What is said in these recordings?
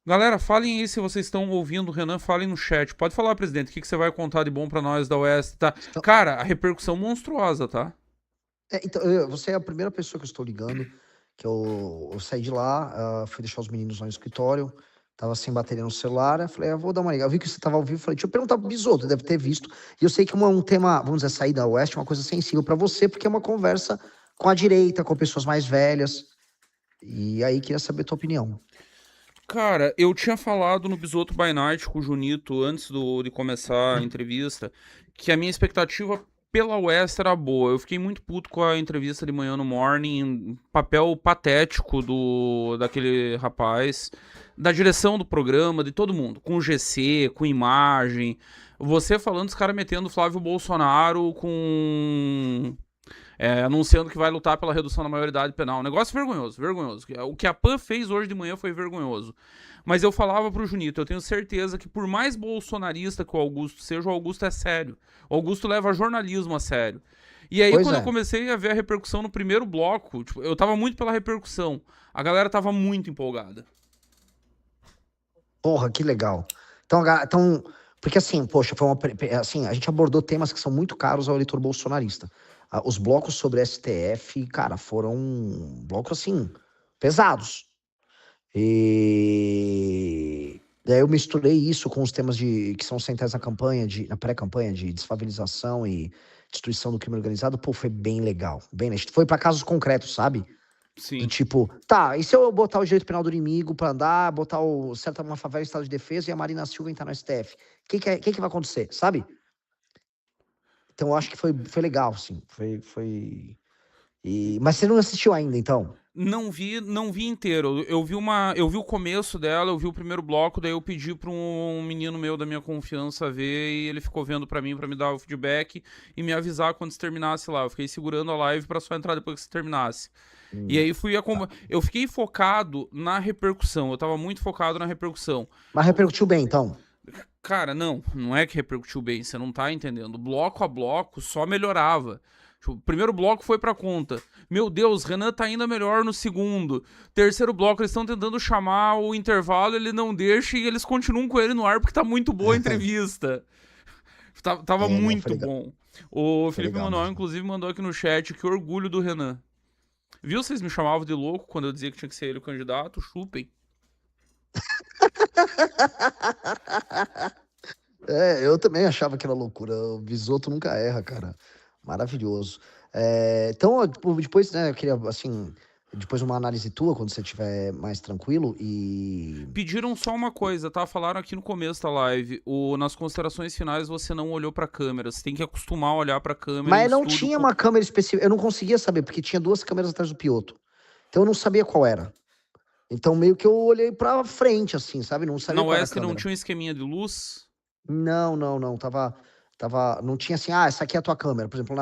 Galera, falem aí se vocês estão ouvindo o Renan, falem no chat. Pode falar, presidente, o que você vai contar de bom pra nós da Oeste, tá? Então, Cara, a repercussão monstruosa, tá? você é a primeira pessoa que eu estou ligando, que eu saí de lá, fui deixar os meninos lá no escritório, tava sem bateria no celular, eu falei, vou dar uma ligada. Eu vi que você tava ao vivo, falei, deixa eu perguntar pro Bisoto, deve ter visto. E eu sei que um tema, vamos dizer, sair da Oeste é uma coisa sensível para você, porque é uma conversa com a direita, com pessoas mais velhas. E aí queria saber a tua opinião. Cara, eu tinha falado no Bisoto by Night com o Junito antes de começar a entrevista que a minha expectativa pela West era boa. Eu fiquei muito puto com a entrevista de manhã no Morning, papel patético daquele rapaz, da direção do programa, de todo mundo, com o GC, com imagem. Você falando, os caras metendo o Flávio Bolsonaro com anunciando que vai lutar pela redução da maioridade penal. Um negócio vergonhoso, vergonhoso. O que a PAN fez hoje de manhã foi vergonhoso. Mas eu falava pro Junito, eu tenho certeza que por mais bolsonarista que o Augusto seja, o Augusto é sério. O Augusto leva jornalismo a sério. E aí, Pois quando eu é. comecei a ver a repercussão no primeiro bloco, tipo, eu tava muito pela repercussão. A galera tava muito empolgada. Porra, que legal. Então, porque assim, poxa, assim, a gente abordou temas que são muito caros ao eleitor bolsonarista. Os blocos sobre STF, cara, foram blocos assim pesados. E daí eu misturei isso com os temas que são centrais na campanha, na pré-campanha de desfavelização e destruição do crime organizado. Pô, foi bem legal, bem. A gente foi para casos concretos, sabe? Do Sim. tipo, tá, e se eu botar o direito penal do inimigo pra andar, botar uma favela em estado de defesa e a Marina Silva entrar no STF? Que vai acontecer, sabe? Então eu acho que foi legal, sim. Mas você não assistiu ainda, então? Não vi inteiro. Eu vi o começo dela, eu vi o primeiro bloco, daí eu pedi para um menino meu da minha confiança ver e ele ficou vendo para mim para me dar o feedback e me avisar quando se terminasse lá. Eu fiquei segurando a live para só entrar depois que se terminasse. E Hum, aí tá. eu fiquei focado na repercussão. Eu tava muito focado na repercussão. Mas repercutiu bem, então? Cara, não é que repercutiu bem, você não tá entendendo. Bloco a bloco só melhorava. Tipo, o primeiro bloco foi pra conta. Meu Deus, Renan tá ainda melhor no segundo. Terceiro bloco, eles estão tentando chamar o intervalo, ele não deixa e eles continuam com ele no ar porque tá muito boa a entrevista. Tava Não, foi muito legal. bom. O Foi Felipe legal Manuel, mesmo. inclusive, mandou aqui no chat que orgulho do Renan. Viu? Vocês me chamavam de louco quando eu dizia que tinha que ser ele o candidato? Chupem. Eu também achava que era loucura. O Visoto nunca erra, cara. Maravilhoso. Então, tipo, depois, né, eu queria, assim, depois uma análise tua, quando você estiver mais tranquilo e... Pediram só uma coisa, tá? Falaram aqui no começo da live. Nas considerações finais você não olhou pra câmera. Você tem que acostumar a olhar pra câmera em Mas não estúdio. tinha uma câmera específica, eu não conseguia saber, porque tinha duas câmeras atrás do piloto. Então eu não sabia qual era. Então meio que eu olhei pra frente, assim, sabe? Não Na sabia qual era a Oeste não câmera. tinha um esqueminha de luz. Não. Não tinha assim, essa aqui é a tua câmera. Por exemplo,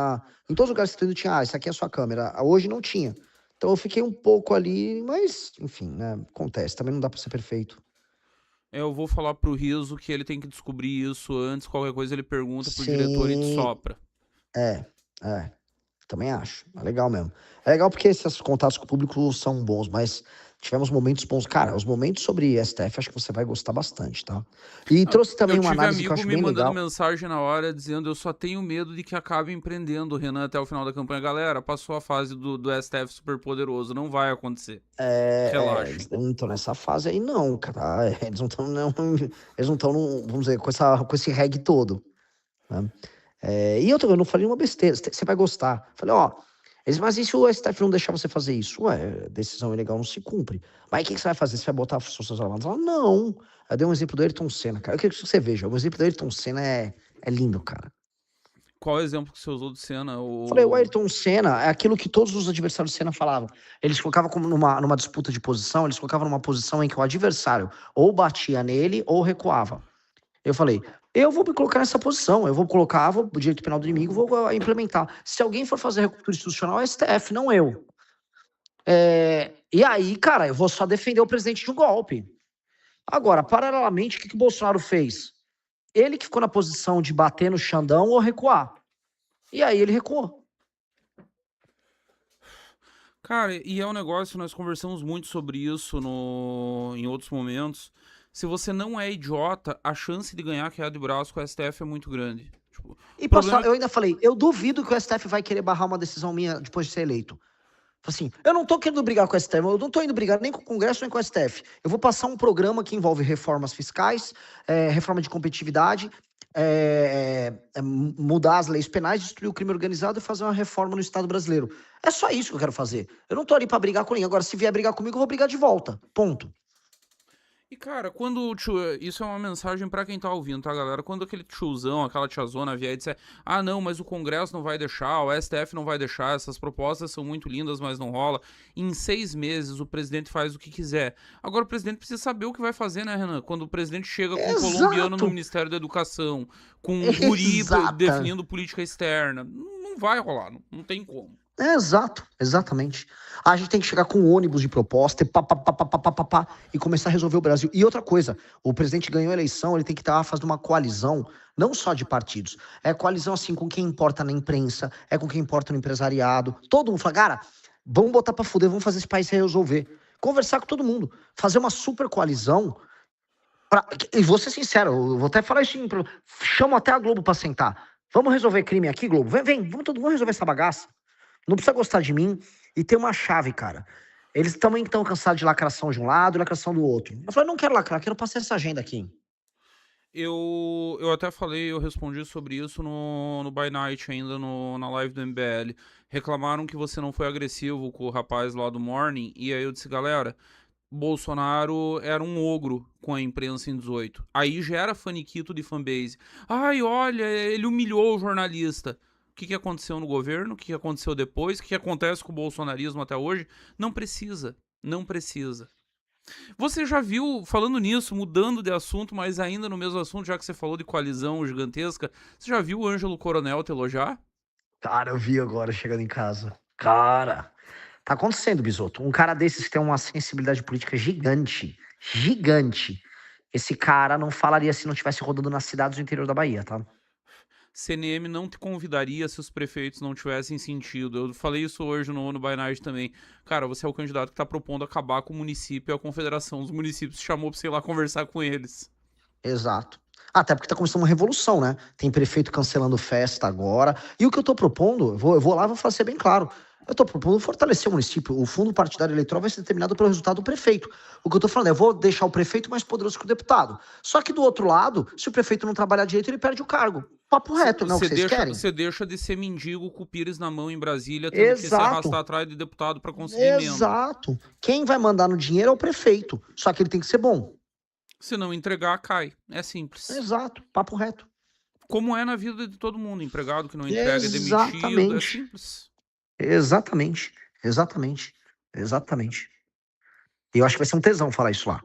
em todos os lugares que você tá indo tinha, essa aqui é a sua câmera. Hoje não tinha. Então eu fiquei um pouco ali, mas, enfim, né? Acontece. Também não dá pra ser perfeito. Eu vou falar pro Riso que ele tem que descobrir isso antes. Qualquer coisa ele pergunta pro diretor e te Sim, sopra. é, é. Também acho. É legal mesmo. É legal porque esses contatos com o público são bons, mas tivemos momentos bons. Cara, os momentos sobre STF acho que você vai gostar bastante, tá? E Não, trouxe eu também uma tive análise que eu amigo acho me bem mandando legal. mensagem na hora dizendo eu só tenho medo de que acabe empreendendo o Renan até o final da campanha. Galera, passou a fase do STF super poderoso. Não vai acontecer. Eles Relaxem. não estão nessa fase aí, não, cara. Eles não estão, não, eles não estão, vamos dizer, com esse reggae todo, né? Eu não falei uma besteira, você vai gostar. Falei, ó, mas e se o STF não deixar você fazer isso? Ué, decisão ilegal não se cumpre. Mas o que você vai fazer? Você vai botar as Forças Armadas lá? Não. Eu dei um exemplo do Ayrton Senna, cara. Eu queria que você veja. O exemplo do Ayrton Senna é lindo, cara. Qual é o exemplo que você usou do Senna? Falei, o Ayrton Senna é aquilo que todos os adversários do Senna falavam. Eles colocavam como numa disputa de posição, eles colocavam numa posição em que o adversário ou batia nele ou recuava. Eu falei, eu vou me colocar nessa posição, eu vou colocar o direito penal do inimigo, vou implementar. Se alguém for fazer recurso institucional, é STF, não eu. E aí, cara, eu vou só defender o presidente de um golpe. Agora, paralelamente, o que o Bolsonaro fez? Ele que ficou na posição de bater no Xandão ou recuar. E aí ele recuou. Cara, e é um negócio, nós conversamos muito sobre isso em outros momentos. Se você não é idiota, a chance de ganhar queda de braço com o STF é muito grande. Tipo, E o problema é eu que ainda falei, eu duvido que o STF vai querer barrar uma decisão minha depois de ser eleito. Assim, eu não tô querendo brigar com o STF, eu não tô indo brigar nem com o Congresso nem com o STF. Eu vou passar um programa que envolve reformas fiscais, reforma de competitividade, mudar as leis penais, destruir o crime organizado e fazer uma reforma no Estado brasileiro. É só isso que eu quero fazer. Eu não tô ali pra brigar com ninguém. Agora, se vier brigar comigo, eu vou brigar de volta. Ponto. E, cara, isso é uma mensagem pra quem tá ouvindo, tá, galera? Quando aquele tiozão, aquela tiazona vier e disser, ah, não, mas o Congresso não vai deixar, o STF não vai deixar, essas propostas são muito lindas, mas não rola. Em 6 meses o presidente faz o que quiser. Agora o presidente precisa saber o que vai fazer, né, Renan? Quando o presidente chega com um colombiano no Exato. Ministério da Educação, com um guri Exata. definindo política externa, não vai rolar, não tem como. Exato, exatamente. A gente tem que chegar com um ônibus de proposta e começar a resolver o Brasil. E outra coisa, o presidente ganhou a eleição, ele tem que estar fazendo uma coalizão, não só de partidos, é coalizão assim com quem importa na imprensa, é com quem importa no empresariado. Todo mundo fala, cara, vamos botar pra fuder, vamos fazer esse país se resolver. Conversar com todo mundo, fazer uma super coalizão. E vou ser sincero, eu vou até falar isso, chamo até a Globo pra sentar. Vamos resolver crime aqui, Globo? Vem, vamos todo mundo resolver essa bagaça. Não precisa gostar de mim. E tem uma chave, cara. Eles também estão cansados de lacração de um lado e lacração do outro. Eu falei, não quero lacrar, quero passar essa agenda aqui. Eu até falei, eu respondi sobre isso no By Night, ainda na live do MBL. Reclamaram que você não foi agressivo com o rapaz lá do Morning, e aí eu disse, galera, Bolsonaro era um ogro com a imprensa em 18. Aí já era faniquito de fanbase. Ai, olha, ele humilhou o jornalista. O que aconteceu no governo? O que aconteceu depois? O que acontece com o bolsonarismo até hoje? Não precisa. Não precisa. Você já viu, falando nisso, mudando de assunto, mas ainda no mesmo assunto, já que você falou de coalizão gigantesca, você já viu o Ângelo Coronel te elogiar? Cara, eu vi agora chegando em casa. Cara, tá acontecendo, Bisoto. Um cara desses que tem uma sensibilidade política gigante, gigante. Esse cara não falaria se não tivesse rodando nas cidades do interior da Bahia, tá? CNM não te convidaria se os prefeitos não tivessem sentido. Eu falei isso hoje no By Night também. Cara, você é o candidato que tá propondo acabar com o município e a confederação dos municípios chamou pra você ir lá conversar com eles. Exato. Até porque tá começando uma revolução, né? Tem prefeito cancelando festa agora. E o que eu tô propondo, eu vou lá e vou fazer bem claro. Eu tô propondo fortalecer o município. O fundo partidário eleitoral vai ser determinado pelo resultado do prefeito. O que eu tô falando é, eu vou deixar o prefeito mais poderoso que o deputado. Só que do outro lado, se o prefeito não trabalhar direito, ele perde o cargo. Papo reto, não é o que vocês querem? Você deixa de ser mendigo com o Pires na mão em Brasília, tendo que se Exato. arrastar atrás de deputado pra conseguir emenda. Exato. Quem vai mandar no dinheiro é o prefeito. Só que ele tem que ser bom. Se não entregar, cai. É simples. Exato. Papo reto. Como é na vida de todo mundo. Empregado que não entrega é demitido. É Exatamente. simples. Exatamente. Exatamente. Exatamente. E eu acho que vai ser um tesão falar isso lá.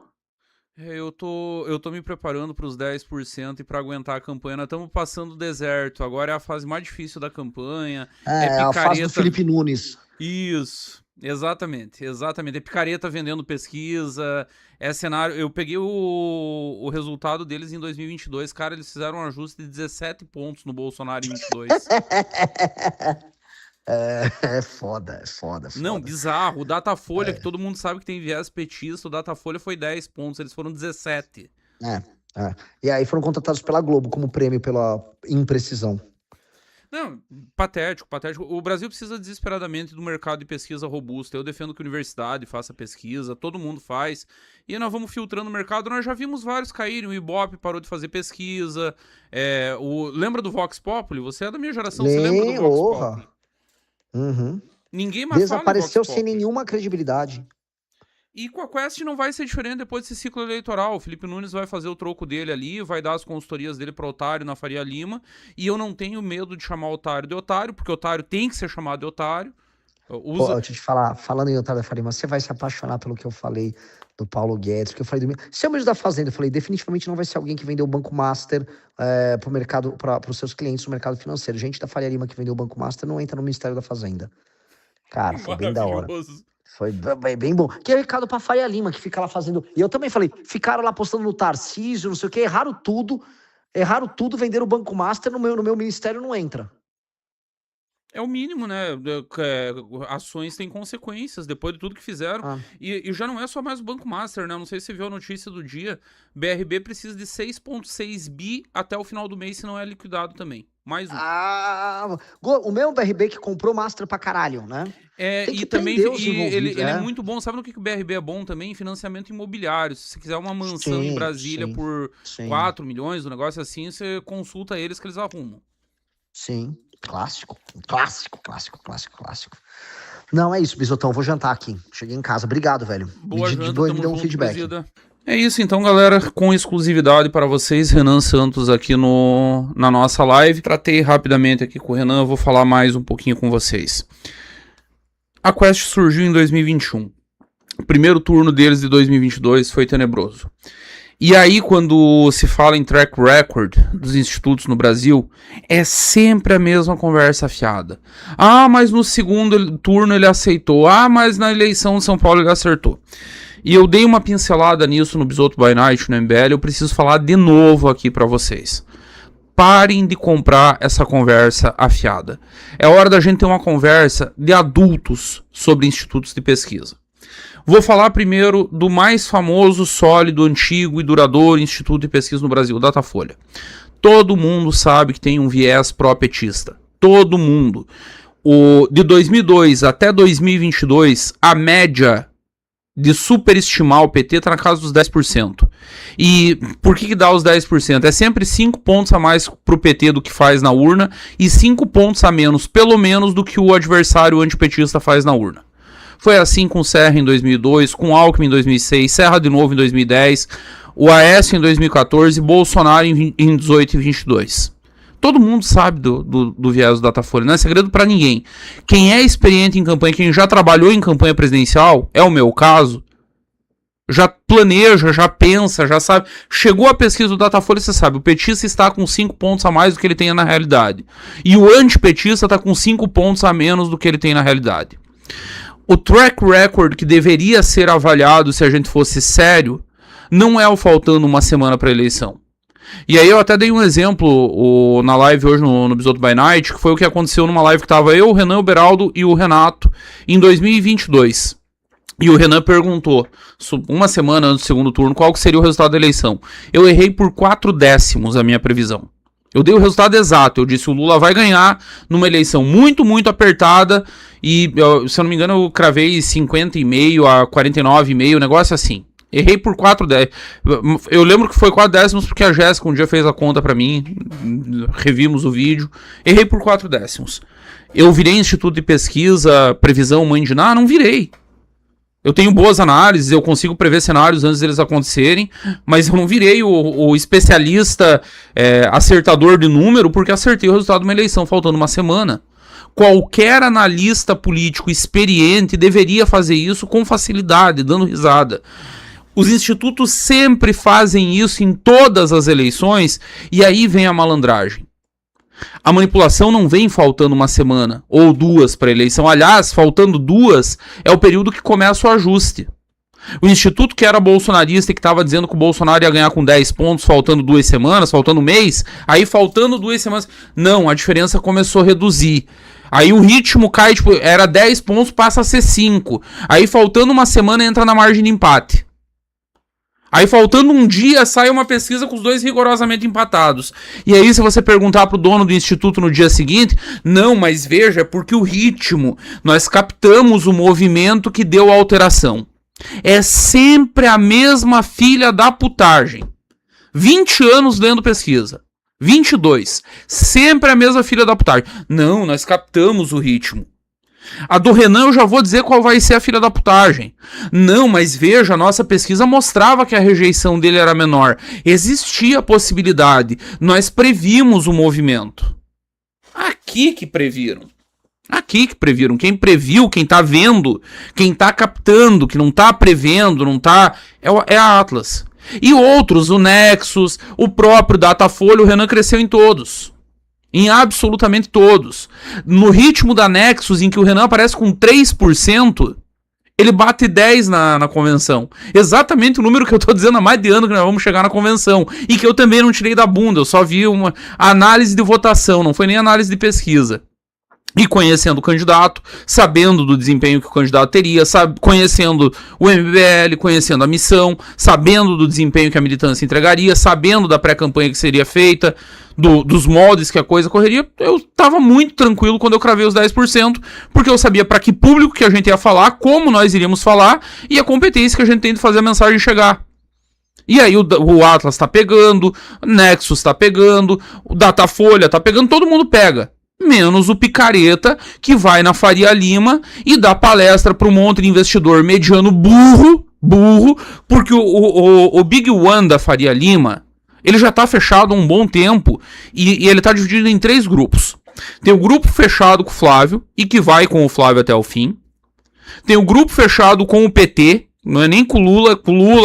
Eu tô me preparando para os 10% e para aguentar a campanha. Nós estamos passando o deserto. Agora é a fase mais difícil da campanha. É A fase do picareta. Felipe Nunes. Isso. Exatamente. É picareta vendendo pesquisa. É cenário. Eu peguei o resultado deles em 2022. Cara, eles fizeram um ajuste de 17 pontos no Bolsonaro em 22. É foda, é foda, é foda. Não, bizarro. O Datafolha, que todo mundo sabe que tem viés petista, o Datafolha foi 10 pontos, eles foram 17. É. E aí foram contratados pela Globo como prêmio pela imprecisão. Não, patético, patético. O Brasil precisa desesperadamente do mercado de pesquisa robusto. Eu defendo que a universidade faça pesquisa, todo mundo faz. E nós vamos filtrando o mercado. Nós já vimos vários caírem. O Ibope parou de fazer pesquisa. Lembra do Vox Populi? Você é da minha geração, você lembra do Vox Populi? Uhum. Ninguém mais Desapareceu fala em Vox sem Populi. nenhuma credibilidade. E com a Quest não vai ser diferente depois desse ciclo eleitoral. O Felipe Nunes vai fazer o troco dele ali, vai dar as consultorias dele para otário na Faria Lima. E eu não tenho medo de chamar otário de otário, porque otário tem que ser chamado de otário. Pô, deixa eu te falar, falando em Otário da Faria Lima, você vai se apaixonar pelo que eu falei do Paulo Guedes, que eu falei do... Se é o mesmo da Fazenda, eu falei, definitivamente não vai ser alguém que vendeu o Banco Master pro mercado, para os seus clientes no mercado financeiro. Gente da Faria Lima que vendeu o Banco Master não entra no Ministério da Fazenda. Cara, foi bem da hora. Foi bem bom. Que é o recado pra Faria Lima, que fica lá fazendo... E eu também falei, ficaram lá postando no Tarcísio, não sei o quê, erraram tudo, venderam o Banco Master, no meu ministério não entra. É o mínimo, né? Ações têm consequências depois de tudo que fizeram. Ah, E já não é só mais o Banco Master, né? Não sei se você viu a notícia do dia. BRB precisa de 6,6 bi até o final do mês, se não é liquidado também. Mais um. O mesmo BRB que comprou Master pra caralho, né? Tem que E também prender os ele envolvidos, é muito bom. Sabe no que o BRB é bom também? Financiamento imobiliário. Se você quiser uma mansão em Brasília por sim, 4 milhões, um negócio assim, você consulta eles que eles arrumam. sim. Clássico. Não, é isso, Bisotão. Vou jantar aqui. Cheguei em casa. Obrigado, velho. Boa janta, Me tamo deu um junto, feedback. presida. É isso então, galera, com exclusividade para vocês, Renan Santos aqui na nossa live. Tratei rapidamente aqui com o Renan, eu vou falar mais um pouquinho com vocês. A Quest surgiu em 2021. O primeiro turno deles de 2022 foi tenebroso. E aí, quando se fala em track record dos institutos no Brasil, é sempre a mesma conversa fiada. Ah, mas no segundo turno ele aceitou. Ah, mas na eleição de São Paulo ele acertou. E eu dei uma pincelada nisso no Bisoto by Night, no MBL, eu preciso falar de novo aqui para vocês. Parem de comprar essa conversa afiada. É hora da gente ter uma conversa de adultos sobre institutos de pesquisa. Vou falar primeiro do mais famoso, sólido, antigo e duradouro instituto de pesquisa no Brasil, o Datafolha. Todo mundo sabe que tem um viés pró-petista. Todo mundo. De 2002 até 2022, a média de superestimar o PT está na casa dos 10%. E por que dá os 10%? É sempre 5 pontos a mais pro PT do que faz na urna e 5 pontos a menos, pelo menos, do que o adversário antipetista faz na urna. Foi assim com Serra em 2002, com Alckmin em 2006, Serra de novo em 2010, o Aécio em 2014 e Bolsonaro em 18 e 22. Todo mundo sabe do viés do Datafolha, não é segredo para ninguém. Quem é experiente em campanha, quem já trabalhou em campanha presidencial, é o meu caso, já planeja, já pensa, já sabe. Chegou a pesquisa do Datafolha, você sabe, o petista está com 5 pontos a mais do que ele tem na realidade. E o antipetista está com 5 pontos a menos do que ele tem na realidade. O track record que deveria ser avaliado se a gente fosse sério, não é o faltando uma semana para a eleição. E aí eu até dei um exemplo na live hoje no Bisoto by Night, que foi o que aconteceu numa live que tava eu, o Renan, o Beraldo e o Renato em 2022. E o Renan perguntou, uma semana antes do segundo turno, qual que seria o resultado da eleição. Eu errei por 4 décimos a minha previsão. Eu dei o resultado exato, eu disse o Lula vai ganhar numa eleição muito, muito apertada e, se eu não me engano, eu cravei 50,5 a 49,5, um negócio assim. Errei por 4 décimos. Eu lembro que foi 4 décimos porque a Jéssica um dia fez a conta pra mim, revimos o vídeo. Errei por 4 décimos. Eu virei instituto de pesquisa, previsão, mãe de nada? Não virei. Eu tenho boas análises, eu consigo prever cenários antes deles acontecerem, mas eu não virei o especialista acertador de número porque acertei o resultado de uma eleição faltando uma semana. Qualquer analista político experiente deveria fazer isso com facilidade, dando risada. Os institutos sempre fazem isso em todas as eleições e aí vem a malandragem. A manipulação não vem faltando uma semana ou 2 para a eleição. Aliás, faltando 2 é o período que começa o ajuste. O instituto que era bolsonarista e que estava dizendo que o Bolsonaro ia ganhar com 10 pontos faltando 2 semanas, faltando um mês, aí faltando 2 semanas... Não, a diferença começou a reduzir. Aí o ritmo cai, tipo, era 10 pontos, passa a ser 5. Aí faltando uma semana entra na margem de empate. Aí faltando um dia sai uma pesquisa com os dois rigorosamente empatados. E aí se você perguntar pro dono do instituto no dia seguinte, não, mas veja, é porque o ritmo, nós captamos o movimento que deu a alteração. É sempre a mesma filha da putagem. 20 anos lendo pesquisa. 22. Sempre a mesma filha da putagem. Não, nós captamos o ritmo. A do Renan eu já vou dizer qual vai ser a filha da putagem. Não, mas veja, a nossa pesquisa mostrava que a rejeição dele era menor. Existia a possibilidade. Nós previmos o movimento. Aqui que previram. Aqui que previram. Quem previu, quem tá vendo, quem tá captando, que não tá prevendo, não tá... É a Atlas. E outros, o Nexus, o próprio Datafolha, o Renan cresceu em todos. Em absolutamente todos. No ritmo da Nexus, em que o Renan aparece com 3%, ele bate 10 na convenção. Exatamente o número que eu tô dizendo há mais de ano que nós vamos chegar na convenção. E que eu também não tirei da bunda, eu só vi uma análise de votação, não foi nem análise de pesquisa. E conhecendo o candidato, sabendo do desempenho que o candidato teria, conhecendo o MBL, conhecendo a missão, sabendo do desempenho que a militância entregaria, sabendo da pré-campanha que seria feita, dos moldes que a coisa correria, eu estava muito tranquilo quando eu cravei os 10%, porque eu sabia para que público que a gente ia falar, como nós iríamos falar, e a competência que a gente tem de fazer a mensagem chegar. E aí o Atlas tá pegando, o Nexus tá pegando, o Datafolha tá pegando, todo mundo pega. Menos o picareta que vai na Faria Lima e dá palestra para um monte de investidor mediano burro, porque o Big One da Faria Lima, ele já tá fechado há um bom tempo e ele tá dividido em 3 grupos. Tem o grupo fechado com o Flávio e que vai com o Flávio até o fim. Tem o grupo fechado com o PT, não é nem com o Lula,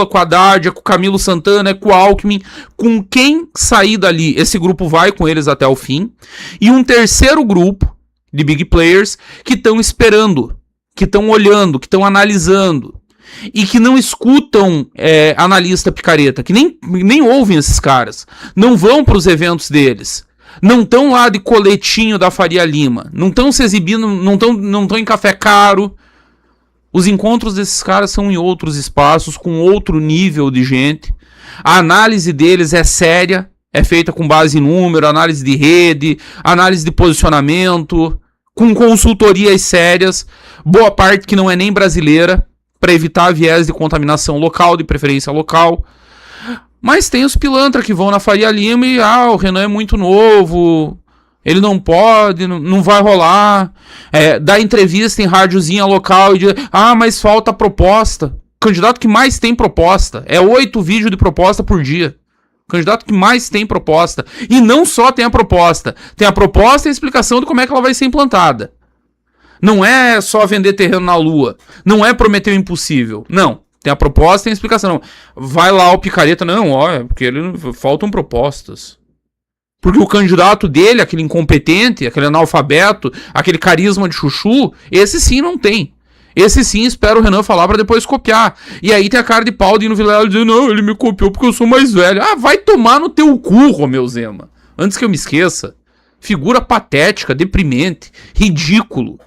com a Haddad, é com o Camilo Santana, é com o Alckmin. Com quem sair dali, esse grupo vai com eles até o fim. E um terceiro grupo de big players que estão esperando, que estão olhando, que estão analisando. E que não escutam analista picareta, que nem ouvem esses caras. Não vão para os eventos deles. Não estão lá de coletinho da Faria Lima. Não estão se exibindo, não estão em café caro. Os encontros desses caras são em outros espaços, com outro nível de gente. A análise deles é séria, é feita com base em número, análise de rede, análise de posicionamento, com consultorias sérias, boa parte que não é nem brasileira, para evitar viés de contaminação local, de preferência local. Mas tem os pilantras que vão na Faria Lima e, o Renan é muito novo, ele não pode, não vai rolar. Dá entrevista em rádiozinha local e diz, mas falta proposta. O candidato que mais tem proposta. 8 vídeos de proposta por dia. O candidato que mais tem proposta. E não só tem a proposta. Tem a proposta e a explicação de como é que ela vai ser implantada. Não é só vender terreno na lua. Não é prometer o impossível. Não. Tem a proposta e a explicação. Não. Vai lá o picareta. Não, porque faltam propostas. Porque o candidato dele, aquele incompetente, aquele analfabeto, aquele carisma de chuchu, esse sim não tem. Esse sim espera o Renan falar pra depois copiar. E aí tem a cara de pau de ir no Vilela dizendo, não, ele me copiou porque eu sou mais velho. Vai tomar no teu cu, Romeu Zema. Antes que eu me esqueça. Figura patética, deprimente, ridículo.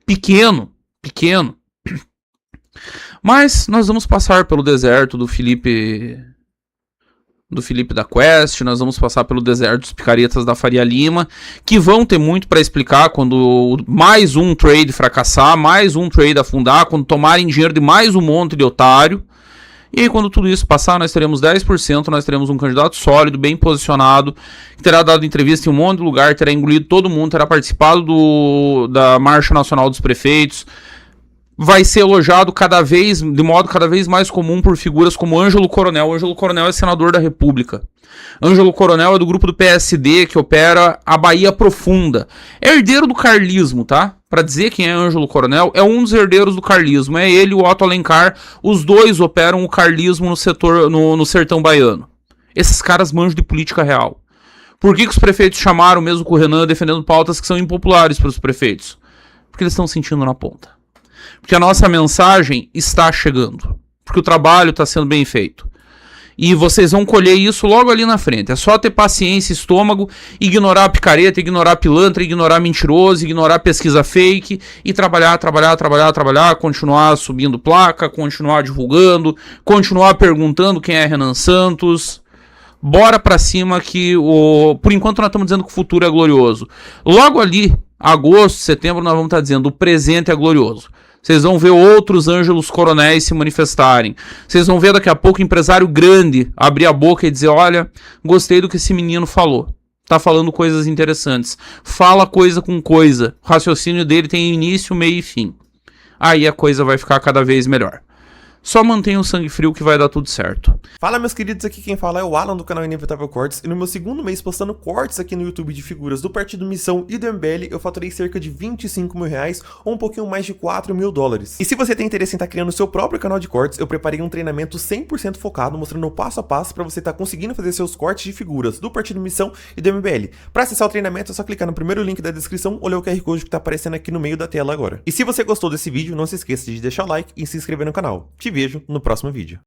Pequeno. Mas nós vamos passar pelo deserto do Felipe da Quest, nós vamos passar pelo deserto dos picaretas da Faria Lima, que vão ter muito para explicar quando mais um trade fracassar, mais um trade afundar, quando tomarem dinheiro de mais um monte de otário. E aí quando tudo isso passar, nós teremos 10%, nós teremos um candidato sólido, bem posicionado, que terá dado entrevista em um monte de lugar, terá engolido todo mundo, terá participado da Marcha Nacional dos Prefeitos, vai ser elogiado de modo cada vez mais comum por figuras como Ângelo Coronel. Ângelo Coronel é senador da República. Ângelo Coronel é do grupo do PSD que opera a Bahia Profunda. É herdeiro do carlismo, tá? Pra dizer quem é Ângelo Coronel, é um dos herdeiros do carlismo. É ele e o Otto Alencar. Os dois operam o carlismo no sertão baiano. Esses caras manjam de política real. Por que os prefeitos chamaram, mesmo com o Renan, defendendo pautas que são impopulares para os prefeitos? Porque eles estão sentindo na ponta. Porque a nossa mensagem está chegando. Porque o trabalho está sendo bem feito. E vocês vão colher isso logo ali na frente. É só ter paciência, estômago, ignorar a picareta, ignorar a pilantra, ignorar mentiroso, ignorar pesquisa fake e trabalhar, continuar subindo placa, continuar divulgando, continuar perguntando quem é Renan Santos. Bora pra cima que por enquanto nós estamos dizendo que o futuro é glorioso. Logo ali, agosto, setembro, nós vamos estar dizendo o presente é glorioso. Vocês vão ver outros Ângelos Coronéis se manifestarem. Vocês vão ver daqui a pouco empresário grande abrir a boca e dizer, olha, gostei do que esse menino falou. Tá falando coisas interessantes. Fala coisa com coisa. O raciocínio dele tem início, meio e fim. Aí a coisa vai ficar cada vez melhor. Só mantenha o sangue frio que vai dar tudo certo. Fala, meus queridos, aqui quem fala é o Alan do canal Inevitável Cortes, e no meu segundo mês postando cortes aqui no YouTube de figuras do Partido Missão e do MBL, eu faturei cerca de 25 mil reais, ou um pouquinho mais de 4 mil dólares. E se você tem interesse em estar criando o seu próprio canal de cortes, eu preparei um treinamento 100% focado, mostrando o passo a passo para você estar conseguindo fazer seus cortes de figuras do Partido Missão e do MBL. Para acessar o treinamento é só clicar no primeiro link da descrição ou ler o QR Code que tá aparecendo aqui no meio da tela agora. E se você gostou desse vídeo, não se esqueça de deixar o like e se inscrever no canal. Te vejo no próximo vídeo.